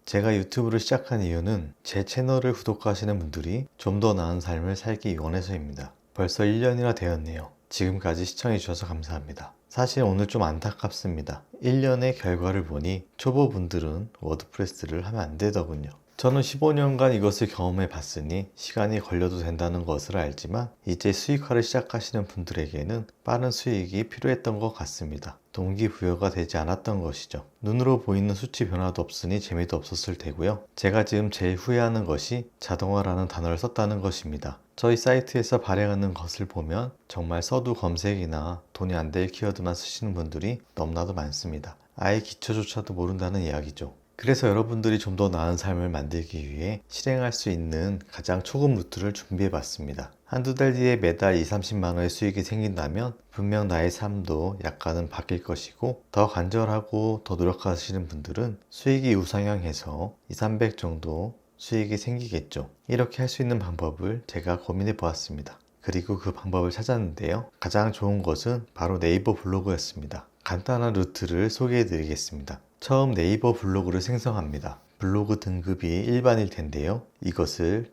제가 유튜브를 시작한 이유는 제 채널을 구독하시는 분들이 좀 더 나은 삶을 살기 원해서입니다. 벌써 1년이나 되었네요. 지금까지 시청해주셔서 감사합니다. 사실 오늘 좀 안타깝습니다. 1년의 결과를 보니 초보분들은 워드프레스를 하면 안 되더군요. 저는 15년간 이것을 경험해 봤으니 시간이 걸려도 된다는 것을 알지만 이제 수익화를 시작하시는 분들에게는 빠른 수익이 필요했던 것 같습니다. 동기부여가 되지 않았던 것이죠. 눈으로 보이는 수치 변화도 없으니 재미도 없었을 테고요. 제가 지금 제일 후회하는 것이 자동화라는 단어를 썼다는 것입니다. 저희 사이트에서 발행하는 것을 보면 정말 서두 검색이나 돈이 안 될 키워드만 쓰시는 분들이 너무나도 많습니다. 아예 기초조차도 모른다는 이야기죠. 그래서 여러분들이 좀 더 나은 삶을 만들기 위해 실행할 수 있는 가장 초급 루트를 준비해 봤습니다. 한두 달 뒤에 매달 20-30만 원의 수익이 생긴다면 분명 나의 삶도 약간은 바뀔 것이고, 더 간절하고 더 노력하시는 분들은 수익이 우상향해서 200-300 정도 수익이 생기겠죠. 이렇게 할 수 있는 방법을 제가 고민해 보았습니다. 그리고 그 방법을 찾았는데요. 가장 좋은 것은 바로 네이버 블로그였습니다. 간단한 루트를 소개해 드리겠습니다. 처음 네이버 블로그를 생성합니다. 블로그 등급이 일반일 텐데요. 이것을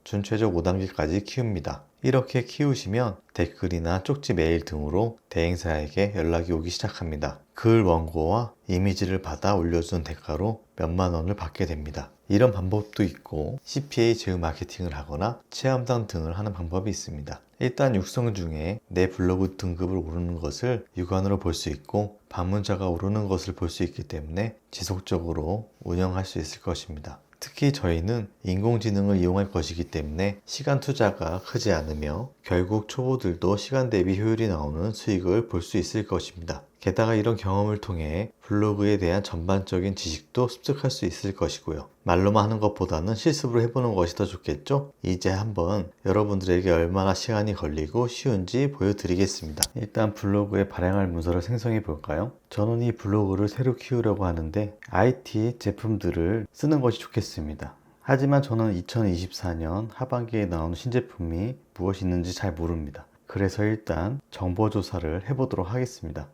준최적 5단계까지 키웁니다. 이렇게 키우시면 댓글이나 쪽지 메일 등으로 대행사에게 연락이 오기 시작합니다. 글 원고와 이미지를 받아 올려준 대가로 몇만 원을 받게 됩니다. 이런 방법도 있고, CPA 제휴 마케팅을 하거나 체험단 등을 하는 방법이 있습니다. 일단 육성 중에 내 블로그 등급을 오르는 것을 육안으로 볼 수 있고, 방문자가 오르는 것을 볼 수 있기 때문에 지속적으로 운영할 수 있을 것입니다. 특히 저희는 인공지능을 이용할 것이기 때문에 시간 투자가 크지 않으며 결국 초보들도 시간 대비 효율이 나오는 수익을 볼 수 있을 것입니다. 게다가 이런 경험을 통해 블로그에 대한 전반적인 지식도 습득할 수 있을 것이고요. 말로만 하는 것보다는 실습으로 해보는 것이 더 좋겠죠? 이제 한번 여러분들에게 얼마나 시간이 걸리고 쉬운지 보여드리겠습니다. 일단 블로그에 발행할 문서를 생성해 볼까요? 저는 이 블로그를 새로 키우려고 하는데 IT 제품들을 쓰는 것이 좋겠습니다. 하지만 저는 2024년 하반기에 나오는 신제품이 무엇이 있는지 잘 모릅니다. 그래서 일단 정보조사를 해보도록 하겠습니다.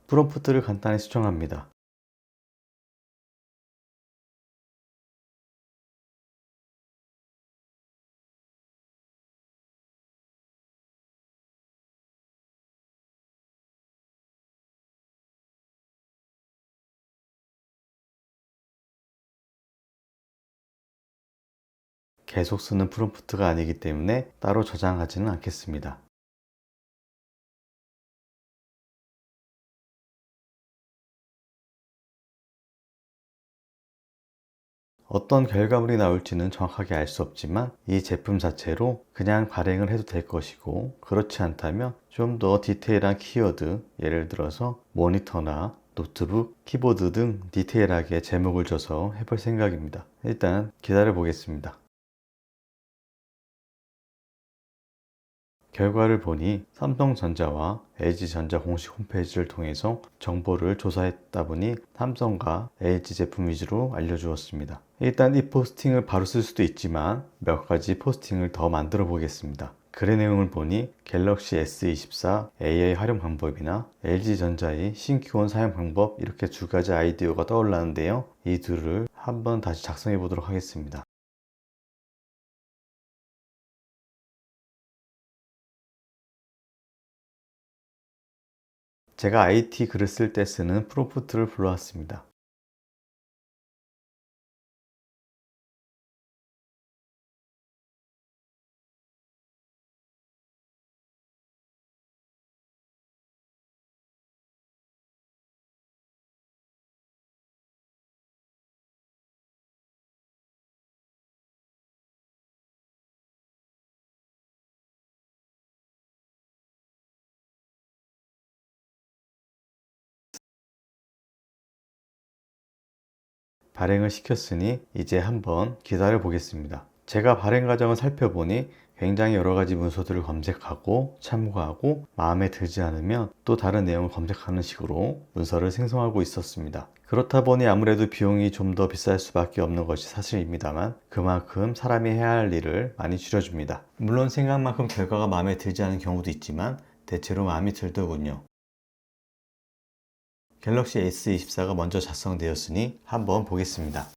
프롬프트를 간단히 수정합니다. 계속 쓰는 프롬프트가 아니기 때문에 따로 저장하지는 않겠습니다. 어떤 결과물이 나올지는 정확하게 알 수 없지만 이 제품 자체로 그냥 발행을 해도 될 것이고, 그렇지 않다면 좀 더 디테일한 키워드, 예를 들어서 모니터나 노트북, 키보드 등 디테일하게 제목을 줘서 해볼 생각입니다. 일단 기다려 보겠습니다. 결과를 보니 삼성전자와 LG전자 공식 홈페이지를 통해서 정보를 조사했다 보니 삼성과 LG 제품 위주로 알려주었습니다. 일단 이 포스팅을 바로 쓸 수도 있지만 몇 가지 포스팅을 더 만들어 보겠습니다. 글의 내용을 보니 갤럭시 S24 AI 활용 방법이나 LG전자의 신규원 사용 방법, 이렇게 두 가지 아이디어가 떠올랐는데요. 이 둘을 한번 다시 작성해 보도록 하겠습니다. 제가 IT 글을 쓸 때 쓰는 프롬프트를 불러왔습니다. 발행을 시켰으니 이제 한번 기다려 보겠습니다. 제가 발행 과정을 살펴보니 굉장히 여러 가지 문서들을 검색하고 참고하고, 마음에 들지 않으면 또 다른 내용을 검색하는 식으로 문서를 생성하고 있었습니다. 그렇다 보니 아무래도 비용이 좀 더 비쌀 수밖에 없는 것이 사실입니다만, 그만큼 사람이 해야 할 일을 많이 줄여줍니다. 물론 생각만큼 결과가 마음에 들지 않은 경우도 있지만 대체로 마음이 들더군요. 갤럭시 S24가 먼저 작성되었으니 한번 보겠습니다.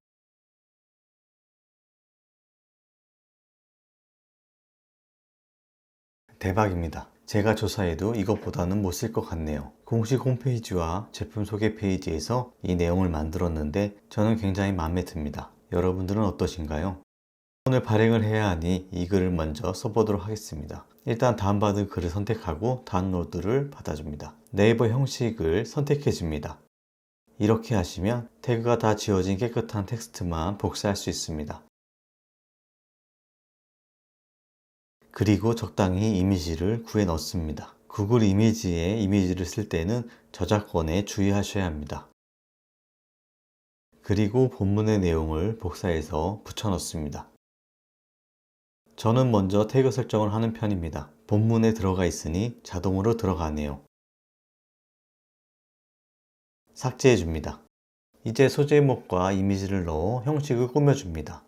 대박입니다. 제가 조사해도 이것보다는 못 쓸 것 같네요. 공식 홈페이지와 제품 소개 페이지에서 이 내용을 만들었는데 저는 굉장히 마음에 듭니다. 여러분들은 어떠신가요? 오늘 발행을 해야 하니 이 글을 먼저 써보도록 하겠습니다. 일단 다운받은 글을 선택하고 다운로드를 받아줍니다. 네이버 형식을 선택해 줍니다. 이렇게 하시면 태그가 다 지워진 깨끗한 텍스트만 복사할 수 있습니다. 그리고 적당히 이미지를 구해 넣습니다. 구글 이미지에 이미지를 쓸 때는 저작권에 주의하셔야 합니다. 그리고 본문의 내용을 복사해서 붙여 넣습니다. 저는 먼저 태그 설정을 하는 편입니다. 본문에 들어가 있으니 자동으로 들어가네요. 삭제해 줍니다. 이제 소제목과 이미지를 넣어 형식을 꾸며줍니다.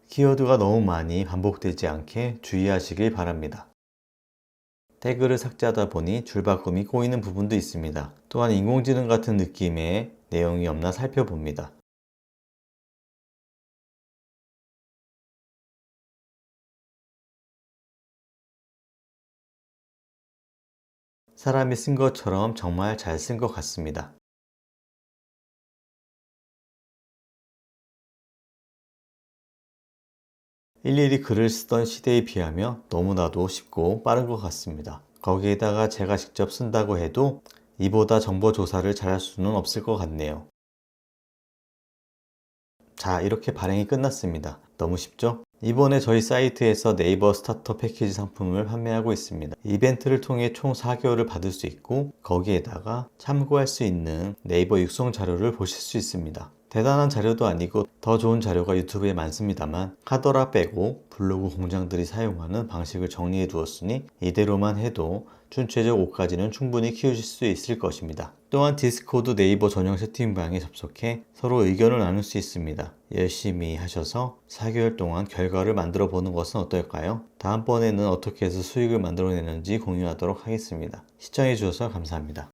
키워드가 너무 많이 반복되지 않게 주의하시길 바랍니다. 태그를 삭제하다 보니 줄바꿈이 꼬이는 부분도 있습니다. 또한 인공지능 같은 느낌의 내용이 없나 살펴봅니다. 사람이 쓴 것처럼 정말 잘 쓴 것 같습니다. 일일이 글을 쓰던 시대에 비하며 너무나도 쉽고 빠른 것 같습니다. 거기에다가 제가 직접 쓴다고 해도 이보다 정보 조사를 잘할 수는 없을 것 같네요. 자, 이렇게 발행이 끝났습니다. 너무 쉽죠? 이번에 저희 사이트에서 네이버 스타터 패키지 상품을 판매하고 있습니다. 이벤트를 통해 총 4개월을 받을 수 있고 거기에다가 참고할 수 있는 네이버 육성 자료를 보실 수 있습니다. 대단한 자료도 아니고 더 좋은 자료가 유튜브에 많습니다만 카더라 빼고 블로그 공장들이 사용하는 방식을 정리해 두었으니 이대로만 해도 준최적 5까지는 충분히 키우실 수 있을 것입니다. 또한 디스코드 네이버 전용 채팅방에 접속해 서로 의견을 나눌 수 있습니다. 열심히 하셔서 4개월 동안 결과를 만들어 보는 것은 어떨까요? 다음번에는 어떻게 해서 수익을 만들어내는지 공유하도록 하겠습니다. 시청해 주셔서 감사합니다.